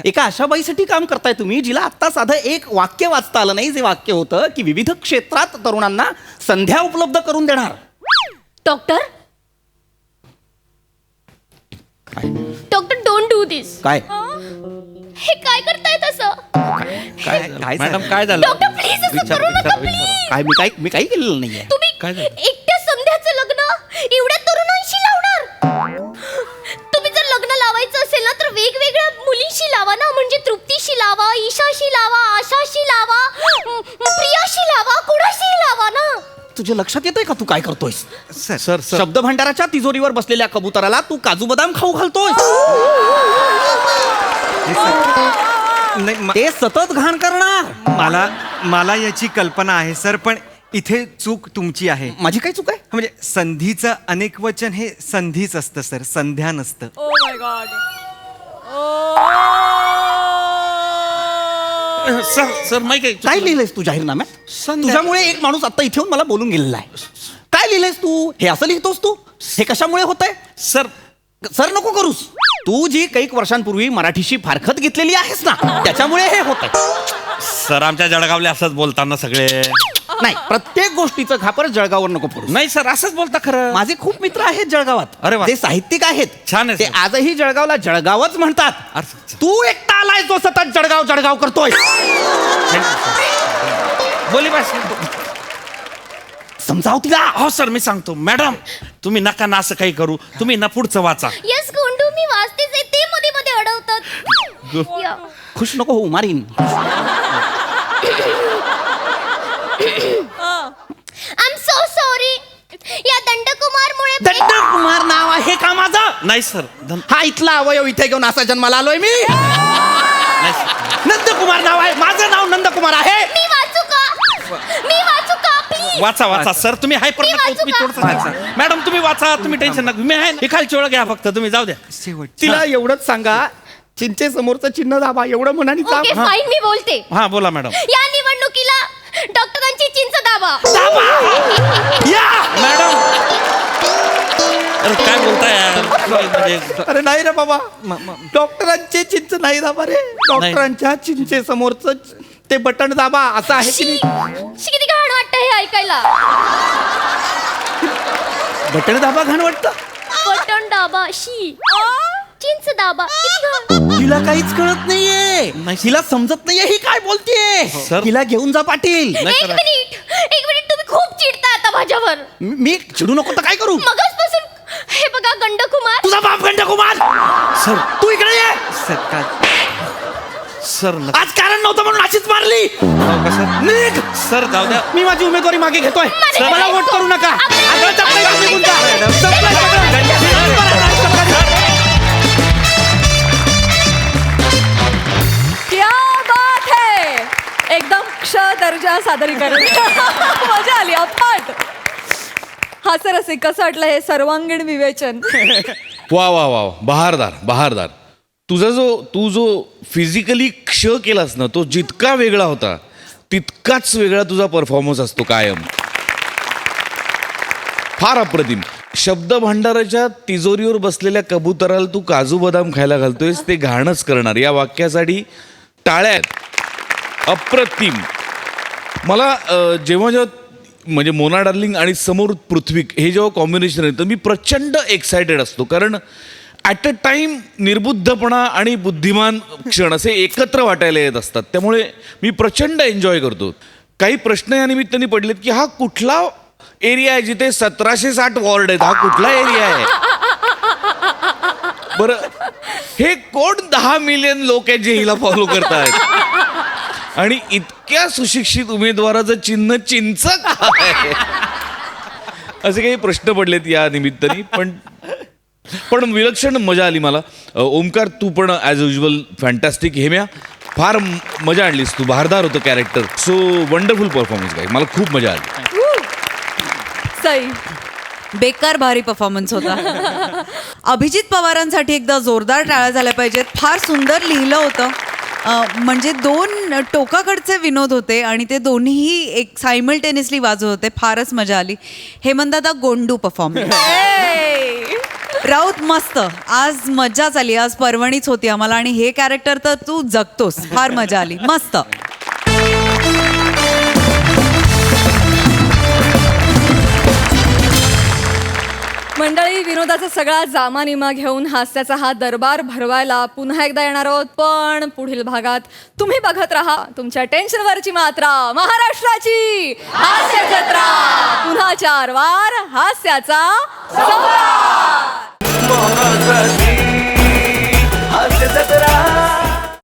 एका अशा बाईसाठी काम करताय तुम्ही जिला आत्ता साधं एक वाक्य वाचता आलं नाही, जे वाक्य होतं की विविध क्षेत्रात तरुणांना संध्या उपलब्ध करून देणार. डॉक्टर डोंट डू दिस. काय हे काय करताय तसं? काय मॅडम काय झालं? डॉक्टर प्लीज असं करू नका प्लीज. काय मी काही केलेलं नाहीये. तुम्ही काय झालं? एकट्या संध्याचं लग्न एवढ्या तरुणांशी लावणार? तुम्ही जर लग्न लावायचं असेल ना तर वेगवेगळ्या मुलींशी लावा ना. म्हणजे तृप्तीशी लावा, ईशाशी लावा, आशाशी लावा, प्रियाशी लावा, कुणाशी लावा ना. तुझ्या लक्षात येतंय का तू काय करतोयस? सर शब्द भांडाराच्या तिजोरीवर बसलेल्या कबुतराला तू काजू बदाम खाऊ घालतोय. ते सतत घाण करणार. मला याची कल्पना आहे सर, पण इथे चूक तुमची आहे. माझी काय चूक आहे? म्हणजे संधीचं अनेक वचन हे संधीच असतं सर, संध्या नसतं. सर माहिती आहे काय लिहिलंयस तू जाहीरनाम्यात? तुझ्यामुळे एक माणूस आता इथे येऊन मला बोलून गेलेला आहे. काय लिहिलंयस तू? हे असं लिहितोस तू? हे कशामुळे होत आहे? सर नको करूस. तू जी कैक वर्षांपूर्वी मराठीशी फारखत घेतलेली आहेस ना, त्याच्यामुळे हे होत आहे. सर आमच्या जळगावले असंच बोलताना सगळे. नाही, प्रत्येक गोष्टीचं खापर जळगाववर नको पडू. नाही सर असंच बोलता खरं. माझे खूप मित्र आहेत जळगावात. अरे वा. ते साहित्यिक आहेत. छान आहे ते सर. आजही जळगावला जळगावच म्हणतात. तू एकटा आलाय जो सतत जळगाव जळगाव करतोय. बोली बस. समजाव तिला. हो सर मी सांगतो. मॅडम तुम्ही नका ना असं काही करू. तुम्ही ना पुढचं वाचा. येस गोंडू मी वाचतेच आहे. ते मध्ये मध्ये अडवतात. या. खुश नको होऊ, मारीन. I am so sorry. या दंडकुमारमुळे दंडकुमार नाव आहे का माझं? नाही सर. हा इथला अवयव इथे घेऊन असा जन्माला आलोय मी. नाही सर. नंदकुमार नाव आहे माझं. नाव नंदकुमार आहे. मी वाचू का? प्लीज. वाचा सर. तुम्ही हायपर मी नका. वाचू तुम्ही का? थोडंसं वाचा. मॅडम तुम्ही वाचा. तुम्ही टेन्शन नका. मी आहे ना. खालची ओळख घ्या फक्त. तुम्ही जाऊ द्या. तिला एवढंच सांगा, चिंचे समोरचं चिन्ह दाबा. एवढं म्हणानी ओके फाईन मी बोलते. हा बोला मॅडम. या निवडणुकीला डॉक्टरांची चिंच दाबा. मॅडम अरे काय बोलताय यार? म्हणजे अरे नाही रे बाबा, डॉक्टरांचे चिंच नाही दाबा रे, डॉक्टरांच्या चिंचे समोरच ते बटन दाबा असं आहे की नाही? किती घाण वाटतं हे ऐकायला. बटन दाबा घाण वाटतं. बटन दाबा चिंच दाबा. किती घाण. तिला काहीच कळत नाहीये, तिला समजत नाहीये ही काय बोलतेय. तिला घेऊन जा पाटील. एक मिनिट तुम्ही खूप चिडता आता माझ्यावर. मी चिडू नको तर काय करू? मगाचपासून हे बघा गंडकुमार. तुझा बाप गंडकुमार. सर तू इकडे ये. सर आज कारण नव्हतं म्हणून अशीच मारली. निघ. सर जाऊ द्या. मी माझी उमेदवारी मागे घेतोय. मला वोट करू नका. क्या बात है, एकदम क्ष दर्जा सादरीकरण. मजा आली अफाट. हा सर असे कसं वाटलं हे सर्वांगीण विवेचन? वा वा वा, बहारदार बहारदार. तू जो फिजिकली क्ष केलास ना, तो जितका वेगळा होता तितकाच वेगळा तुझा परफॉर्मन्स असतो कायम. फार अप्रतिम. शब्द भांडाराच्या तिजोरीवर बसलेल्या कबुतराला तू काजू बदाम खायला घालतोयस ते घाणच करणार, या वाक्यासाठी टाळ्या आहेत. अप्रतिम. मला जेव्हा म्हणजे मोना डार्लिंग आणि समोर पृथ्वी हे जेव्हा कॉम्बिनेशन आहे तर मी प्रचंड एक्सायटेड असतो, कारण ॲट अ टाइम निर्बुद्धपणा आणि बुद्धिमान क्षण असे एकत्र वाटायला येत असतात. त्यामुळे मी प्रचंड एन्जॉय करतो. काही प्रश्न या निमित्ताने पडलेत की हा कुठला एरिया आहे जिथे 1760 वॉर्ड आहेत, हा कुठला एरिया आहे? बरं, हे कोण 10 मिलियन लोक आहेत जे हिला फॉलो करतायत आणि इतक्या सुशिक्षित उमेदवाराचं चिन्ह चिंच काय? असे काही प्रश्न पडलेत या निमित्ताने. पण विलक्षण मजा आली मला. ओमकार तू पण ॲज युजल फॅन्टॅस्टिक. हेम्या फार मजा आणलीस तू, बहारदार होतं कॅरेक्टर. सो वंडरफुल परफॉर्मन्स गाय, मला खूप मजा आली. सई बेकार भारी परफॉर्मन्स होता. अभिजित पवारांसाठी एकदा जोरदार टाळ्या झाल्या पाहिजेत. फार सुंदर लिहिलं होतं. म्हणजे 2 टोकाकडचे विनोद होते आणि ते दोन्हीही एक सायमल्टेनियसली वाजवत होते. फारच मजा आली. हेमंतदा गोंडू परफॉर्मन्स. राऊत मस्त. आज मजाच आली. आज पर्वणीच होती आम्हाला आणि हे कॅरेक्टर तर तू जगतोस. फार मजा आली. मस्त. मंडळी, विनोदाचा सगळा जामानिमा घेऊन हास्याचा हा दरबार भरवायला पुन्हा एकदा येणार आहोत. पण पुढील भागात तुम्ही बघत राहा तुमच्या टेन्शनवरची मात्रा, महाराष्ट्राची हास्य जत्रा. पुन्हा 4 वार हास्याचा संवाद.